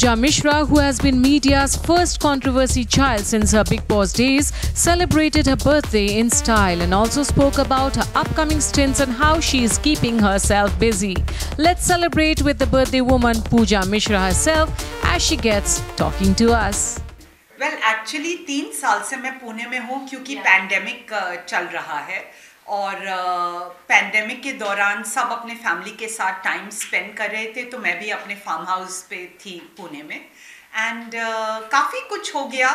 Pooja Mishra, who has been media's first controversy child since her Bigg Boss days, celebrated her birthday in style and also spoke about her upcoming stints and how she is keeping herself busy. Let's celebrate with the birthday woman Pooja Mishra herself as she gets talking to us. Well, actually 3 साल से मैं पुणे में हूँ क्योंकि pandemic चल रहा है और पैंडेमिक के दौरान सब अपने फैमिली के साथ टाइम स्पेंड कर रहे थे, तो मैं भी अपने फार्म हाउस पे थी पुणे में एंड काफ़ी कुछ हो गया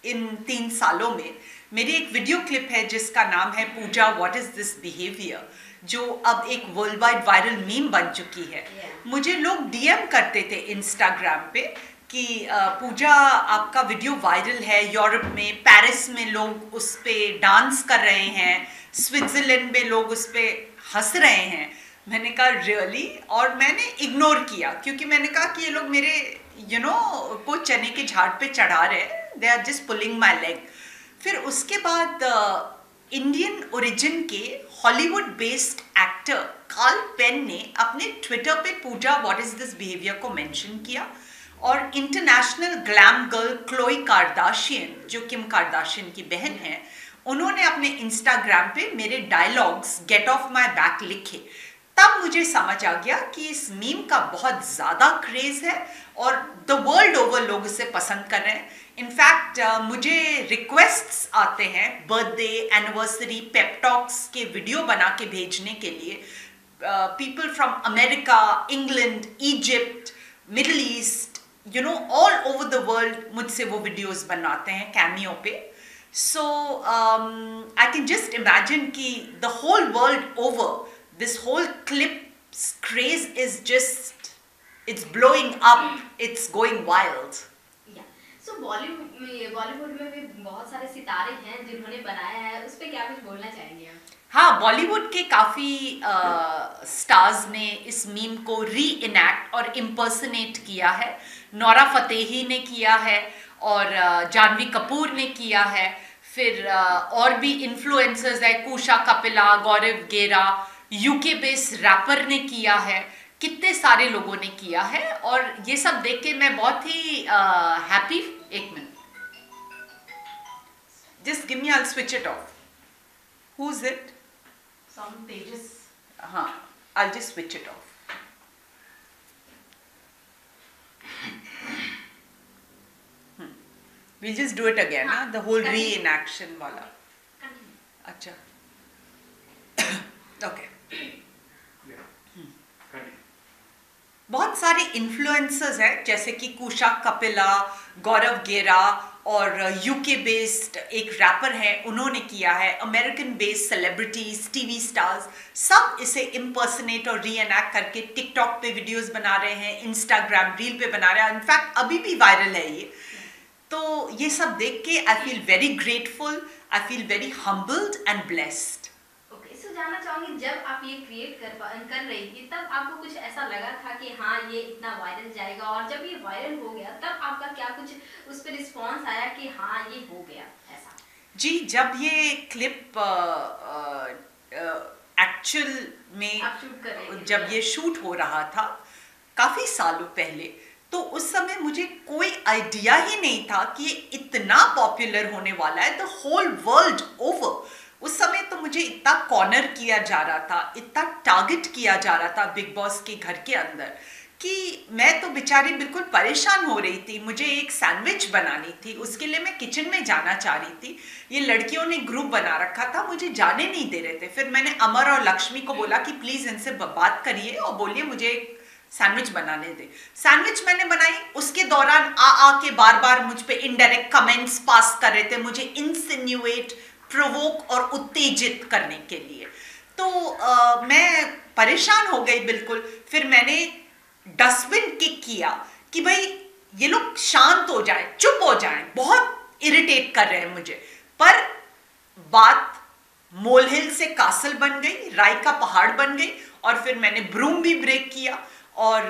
इन 3 सालों में। मेरी एक वीडियो क्लिप है जिसका नाम है पूजा व्हाट इज़ दिस बिहेवियर, जो अब एक वर्ल्ड वाइड वायरल मीम बन चुकी है। मुझे लोग डीएम करते थे इंस्टाग्राम पे कि पूजा आपका वीडियो वायरल है, यूरोप में पेरिस में लोग उस पर डांस कर रहे हैं, स्विट्ज़रलैंड में लोग उस पर हंस रहे हैं। मैंने कहा रियली, और मैंने इग्नोर किया क्योंकि मैंने कहा कि ये लोग मेरे को चने के झाड़ पे चढ़ा रहे हैं, they are just pulling my leg. फिर उसके बाद इंडियन ओरिजिन के Hollywood based actor Kal Penn ने अपने ट्विटर पे Pooja what is this behaviour को मेंशन किया और international glam girl Khloe Kardashian, जो किम कार्दाशियन की बहन है, उन्होंने अपने इंस्टाग्राम पे मेरे dialogues get off my back लिखे। तब मुझे समझ आ गया कि इस मीम का बहुत ज़्यादा क्रेज़ है और द वर्ल्ड ओवर लोग इसे पसंद कर रहे हैं। इनफैक्ट मुझे रिक्वेस्ट्स आते हैं बर्थडे, एनिवर्सरी, पेपटॉक्स के वीडियो बना के भेजने के लिए। People from America, England, Egypt, middle east, all over the world मुझसे वो वीडियोस बनाते हैं कैमियो पे। So I can just imagine कि the whole world over this whole clip craze is just, it's blowing up, it's going wild. So Bollywood में भी बहुत सारे सितारे हैं जिन्होंने बनाया है, उस पे क्या कुछ बोलना चाहेंगे आप? हाँ, बॉलीवुड के काफ़ी स्टार्स ने इस मीम को री इनैक्ट और इम्पर्सनेट किया है। नोरा फतेही ने किया है और जानवी कपूर ने किया है, फिर और भी इन्फ्लुएंसर्स है, कुशा कपिला, गौरव गेरा, यूके बेस्ड रैपर ने किया है, कितने सारे लोगों ने किया है और ये सब देख के मैं बहुत ही हैप्पी। एक minute, just give me, I will switch it of. Who is it? Some pages. हाँ, I'll just switch it off. We'll just do it again, ना? The whole reenaction वाला. अच्छा. Okay. बहुत सारे इन्फ्लुएंसर्स हैं जैसे कि कुशा कपिला, गौरव गेरा और यूके बेस्ड एक रैपर है, उन्होंने किया है। American based celebrities, TV stars, सब इसे इम्पर्सनेट और रीएनैक्ट करके टिकटॉक पे वीडियोस बना रहे हैं, इंस्टाग्राम रील पे बना रहे हैं। इनफैक्ट अभी भी वायरल है ये। तो ये सब देख के आई feel very grateful, I feel very humbled and blessed. जानना चाहूंगी, जब आप ये क्रिएट कर रही थी तब आपको कुछ ऐसा लगा था कि हाँ ये इतना वायरल जाएगा, और जब ये वायरल हो गया तब आपका क्या कुछ उस पर रिस्पॉन्स आया कि हाँ ये हो गया ऐसा? जी, जब ये क्लिप एक्चुअल में जब ये शूट हो रहा था काफ़ी सालों पहले, तो उस समय मुझे कोई आइडिया ही नहीं था कि ये इतना पॉपुलर होने वाला है द होल वर्ल्ड ओवर। उस समय तो मुझे इतना कॉर्नर किया जा रहा था, इतना टारगेट किया जा रहा था बिग बॉस के घर के अंदर कि मैं तो बेचारी बिल्कुल परेशान हो रही थी। मुझे एक सैंडविच बनानी थी, उसके लिए मैं किचन में जाना चाह रही थी। ये लड़कियों ने ग्रुप बना रखा था, मुझे जाने नहीं दे रहे थे। फिर मैंने अमर और लक्ष्मी को बोला कि प्लीज़ इनसे बात करिए और बोलिए मुझे एक सैंडविच बनाने दे। सैंडविच मैंने बनाई, उसके दौरान आ के बार बार मुझ पे इनडायरेक्ट कमेंट्स पास कर रहे थे, मुझे इंसिन्यूएट, प्रोवोक और उत्तेजित करने के लिए। तो मैं परेशान हो गई बिल्कुल। फिर मैंने डस्टबिन किक किया कि भाई ये लोग शांत हो जाएं, चुप हो जाएं, बहुत इरिटेट कर रहे हैं मुझे। पर बात मोलहिल से कासल बन गई, राई का पहाड़ बन गई और फिर मैंने ब्रूम भी ब्रेक किया और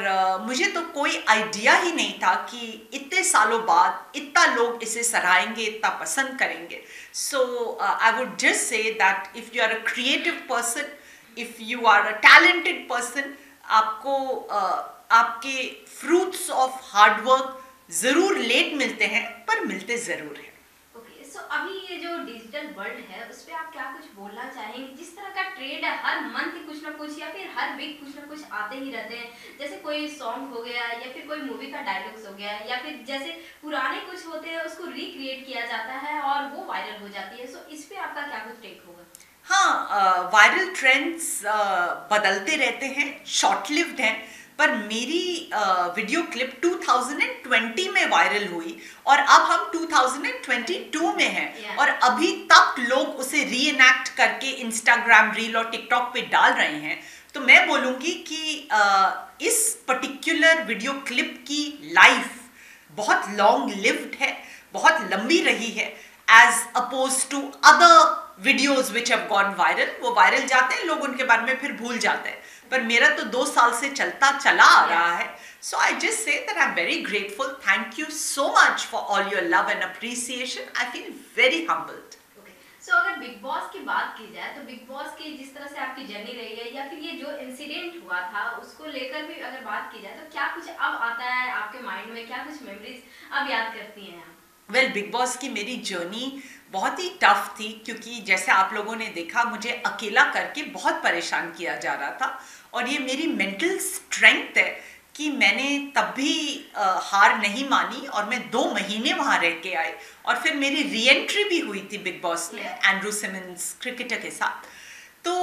मुझे तो कोई आइडिया ही नहीं था कि इतने सालों बाद इतना लोग इसे सराहेंगे, इतना पसंद करेंगे। So I would just say that if you are a creative person, if you are a talented person, आपको आपके फ्रूट्स ऑफ हार्ड वर्क जरूर लेट मिलते हैं, पर मिलते जरूर हैं। ओके, सो अभी ये जो डिजिटल वर्ल्ड है उस पे आप क्या कुछ बोलना चाहेंगे? जिस तरह का ट्रेंड है, हर मंथ कुछ ना कुछ या फिर हर वीक कुछ ना कुछ आते ही रहते हैं, जैसे कोई सॉन्ग हो गया या फिर कोई मूवी का डायलॉग्स हो गया या फिर जैसे पुराने कुछ होते हैं उसको रिक्रिएट किया जाता है और वो वायरल हो जाती है। सो इस पे आपका क्या कुछ टेक होगा? हाँ, वायरल ट्रेंड्स बदलते रहते हैं, शॉर्ट लिव्ड हैं, पर मेरी वीडियो क्लिप 2020 में वायरल हुई और अब हम 2022 में हैं और अभी तक लोग उसे रीएनैक्ट करके इंस्टाग्राम रील और टिकटॉक पे डाल रहे हैं। तो मैं बोलूँगी कि इस पर्टिकुलर वीडियो क्लिप की लाइफ बहुत लॉन्ग लिव्ड है, बहुत लंबी रही है, as opposed to other videos which have gone viral. वो वायरल जाते हैं, लोग उनके बारे में फिर भूल जाते हैं, पर मेरा तो 2 साल से चला आ रहा है। So I just say that I am very grateful, thank you so much for all your love and appreciation, I feel very humbled. So अगर बिग बॉस की बात की जाए तो बिग बॉस की जिस तरह से आपकी जर्नी रही है या फिर ये जो इंसिडेंट हुआ था उसको लेकर भी अगर बात की जाए तो क्या कुछ अब आता है आपके माइंड में, क्या कुछ मेमोरीज अब याद करती हैं आप? वेल, बिग बॉस की मेरी जर्नी बहुत ही टफ थी, क्योंकि जैसे आप लोगों ने देखा मुझे अकेला करके बहुत परेशान किया जा रहा था और ये मेरी मेंटल स्ट्रेंथ है कि मैंने तब भी हार नहीं मानी और मैं 2 महीने वहाँ रह के आई और फिर मेरी री एंट्री भी हुई थी बिग बॉस में एंड्रू सिमंस क्रिकेटर के साथ। तो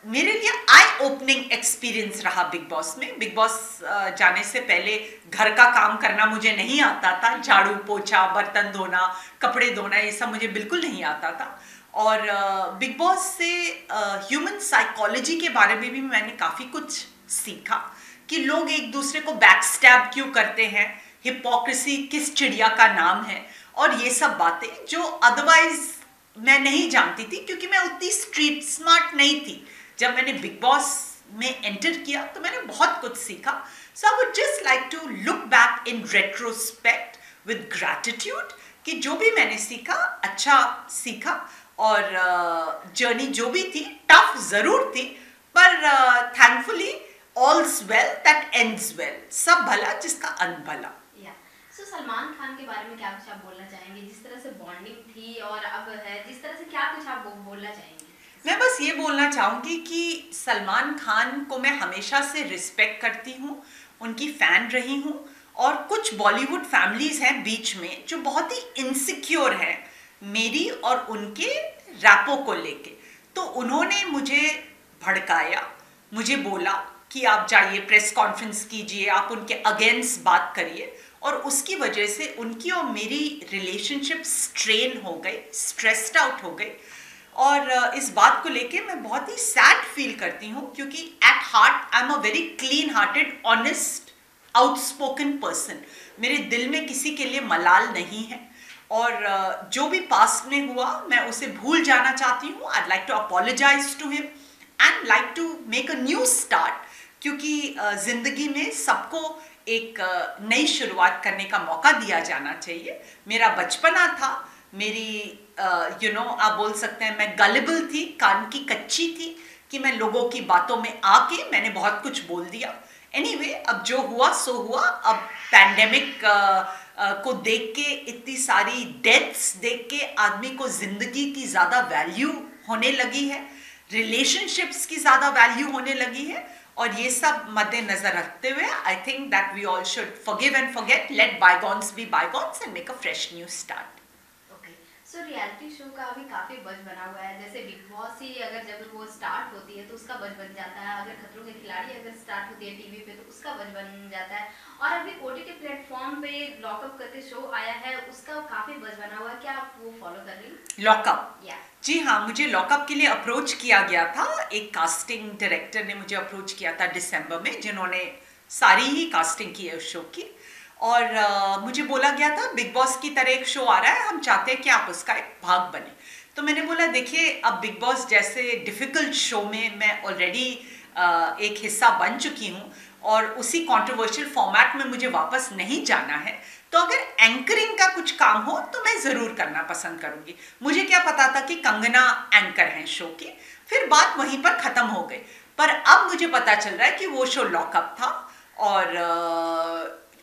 मेरे लिए आई ओपनिंग एक्सपीरियंस रहा बिग बॉस में। बिग बॉस जाने से पहले घर का काम करना मुझे नहीं आता था, झाड़ू पोछा, बर्तन धोना, कपड़े धोना, ये सब मुझे बिल्कुल नहीं आता था। और बिग बॉस से ह्यूमन साइकोलॉजी के बारे में भी मैंने काफ़ी कुछ सीखा कि लोग एक दूसरे को बैकस्टैब क्यों करते हैं, हिपोक्रेसी किस चिड़िया का नाम है, और ये सब बातें जो अदरवाइज मैं नहीं जानती थी क्योंकि मैं उतनी स्ट्रीट स्मार्ट नहीं थी। जब मैंने बिग बॉस में एंटर किया तो मैंने बहुत कुछ सीखा। So I would just like to look back in retrospect with gratitude कि जो भी मैंने सीखा अच्छा सीखा, और जर्नी जो भी थी टफ जरूर थी, पर thankfully all's well that ends well, सब भला जिसका अंत भला। सो सलमान खान के बारे में क्या कुछ आप बोलना चाहेंगे? जिस तरह से बॉन्डिंग थी और अब है, जिस तरह से क्या कुछ आप बोलना चाहेंगे? मैं बस ये बोलना चाहूँगी कि सलमान खान को मैं हमेशा से रिस्पेक्ट करती हूँ, उनकी फ़ैन रही हूँ, और कुछ बॉलीवुड फैमिलीज़ हैं बीच में जो बहुत ही इनसिक्योर हैं मेरी और उनके रैपो को लेके। तो उन्होंने मुझे भड़काया, मुझे बोला कि आप जाइए प्रेस कॉन्फ्रेंस कीजिए, आप उनके अगेंस्ट बात करिए, और उसकी वजह से उनकी और मेरी रिलेशनशिप स्ट्रेन हो गई, स्ट्रेस्ड आउट हो गई। और इस बात को लेके मैं बहुत ही सैड फील करती हूँ क्योंकि at heart I am a very clean hearted, honest, outspoken person. मेरे दिल में किसी के लिए मलाल नहीं है, और जो भी पास्ट में हुआ मैं उसे भूल जाना चाहती हूँ। I like to apologise to him and like to make a new start, क्योंकि ज़िंदगी में सबको एक नई शुरुआत करने का मौका दिया जाना चाहिए। मेरा बचपना था, मेरी आप बोल सकते हैं मैं गलिबल थी, कान की कच्ची थी कि मैं लोगों की बातों में आके मैंने बहुत कुछ बोल दिया। एनीवे, अब जो हुआ सो हुआ। अब पैंडेमिक को देख के, इतनी सारी डेथ्स देख के आदमी को जिंदगी की ज़्यादा वैल्यू होने लगी है, रिलेशनशिप्स की ज़्यादा वैल्यू होने लगी है, और ये सब मद्देनजर रखते हुए I think that we all should forgive and forget, let bygones be bygones and make a fresh new start. So reality show का अभी काफ़ी बज बना हुआ है, जैसे बिग बॉस ही अगर जब वो स्टार्ट होती है तो उसका बज बन जाता है, अगर खतरों के खिलाड़ी अगर स्टार्ट होती है टीवी पे तो उसका बज बन जाता है, और अभी ओटीटी प्लेटफॉर्म पे लॉकअप करके शो आया है उसका काफ़ी बज बना हुआ है। क्या आप वो फॉलो कर रही हैं? लॉकअप? जी हाँ, मुझे लॉकअप के लिए अप्रोच किया गया था। एक कास्टिंग डायरेक्टर ने मुझे अप्रोच किया था दिसंबर में, जिन्होंने सारी ही कास्टिंग की है उस शो की, और मुझे बोला गया था बिग बॉस की तरह एक शो आ रहा है, हम चाहते हैं कि आप उसका एक भाग बने। तो मैंने बोला देखिए, अब बिग बॉस जैसे डिफ़िकल्ट शो में मैं ऑलरेडी एक हिस्सा बन चुकी हूँ और उसी कंट्रोवर्शियल फॉर्मेट में मुझे वापस नहीं जाना है, तो अगर एंकरिंग का कुछ काम हो तो मैं ज़रूर करना पसंद करूँगी। मुझे क्या पता था कि कंगना एंकर हैं शो की, फिर बात वहीं पर ख़त्म हो गई। पर अब मुझे पता चल रहा है कि वो शो लॉकअप था, और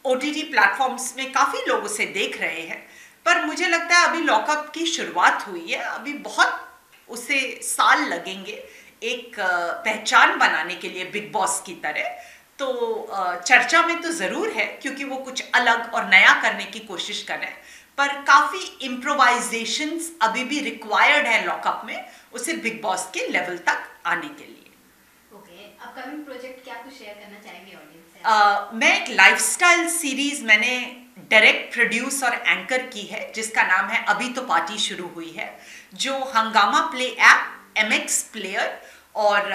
OTT प्लेटफॉर्म्स में काफ़ी लोग उसे देख रहे हैं। पर मुझे लगता है अभी लॉकअप की शुरुआत हुई है, अभी बहुत उसे साल लगेंगे एक पहचान बनाने के लिए बिग बॉस की तरह। तो चर्चा में तो ज़रूर है क्योंकि वो कुछ अलग और नया करने की कोशिश कर रहे हैं, पर काफ़ी इम्प्रोवाइजेशंस अभी भी रिक्वायर्ड है लॉकअप में उसे बिग बॉस के लेवल तक आने के लिए। ओके, अपकमिंग प्रोजेक्ट क्या कुछ शेयर करना चाहेंगे ऑडियंस से? मैं एक लाइफस्टाइल सीरीज मैंने डायरेक्ट प्रोड्यूस और एंकर की है जिसका नाम है अभी तो पार्टी शुरू हुई है, जो हंगामा प्ले ऐप, MX प्लेयर और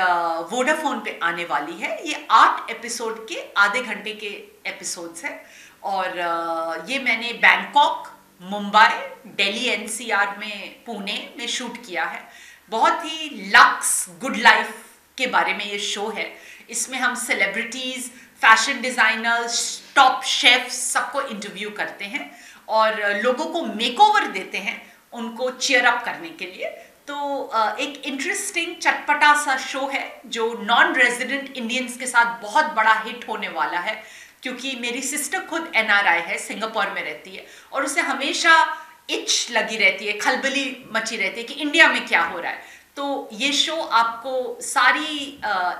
वोडाफोन पे आने वाली है। ये 8 एपिसोड के आधे घंटे के एपिसोड्स हैं और ये मैंने बैंकॉक, मुंबई, दिल्ली NCR में, पुणे में शूट किया है। बहुत ही लक्स गुड लाइफ के बारे में ये शो है। इसमें हम celebrities, fashion designers, top chefs सबको इंटरव्यू करते हैं और लोगों को मेकओवर देते हैं उनको चीयर अप करने के लिए। तो एक इंटरेस्टिंग चटपटा सा शो है जो नॉन रेजिडेंट इंडियंस के साथ बहुत बड़ा हिट होने वाला है, क्योंकि मेरी सिस्टर खुद NRI है, सिंगापुर में रहती है और उसे हमेशा इच लगी रहती है, खलबली मची रहती है कि इंडिया में क्या हो रहा है। तो ये शो आपको सारी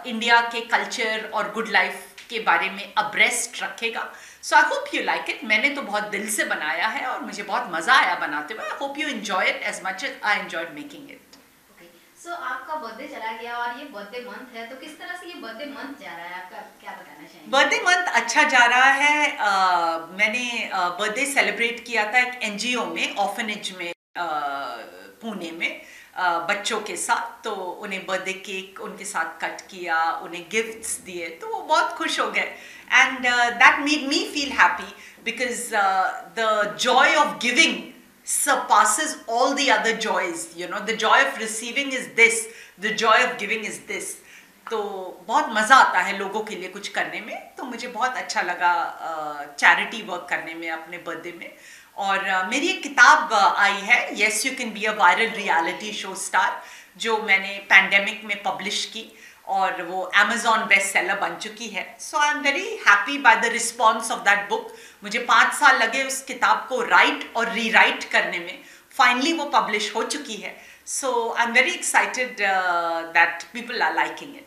इंडिया के कल्चर और गुड लाइफ के बारे में अब्रेस्ट रखेगा। So I hope you like it. मैंने तो बहुत दिल से बनाया है और मुझे बहुत मजा आया बनाते हुए। I hope you enjoy it as much as I enjoyed making it. Okay, so आपका बर्थडे चला गया और ये बर्थडे मंथ है, तो किस तरह से ये बर्थडे मंथ जा रहा है आपका, क्या बताना चाहेंगे? बर्थडे मंथ अच्छा जा रहा है। मैंने बर्थडे सेलिब्रेट किया था एक NGO में, ऑर्फनेज में, पुणे में, बच्चों के साथ। तो उन्हें बर्थडे केक उनके साथ कट किया, उन्हें गिफ्ट्स दिए, तो वो बहुत खुश हो गए and that made me feel happy because the Joy of giving surpasses all the other joys, you know, the joy of receiving is this, the joy of giving is this. तो बहुत मज़ा आता है लोगों के लिए कुछ करने में। तो मुझे बहुत अच्छा लगा चैरिटी वर्क करने में अपने बर्थडे में। और मेरी एक किताब आई है, yes you can be a viral reality show star, जो मैंने पैंडेमिक में पब्लिश की और वो Amazon बेस्ट सेलर बन चुकी है। So I am very happy by the response of that book. मुझे 5 साल लगे उस किताब को राइट और रीराइट करने में, फाइनली वो पब्लिश हो चुकी है। So I am very excited that people are liking it.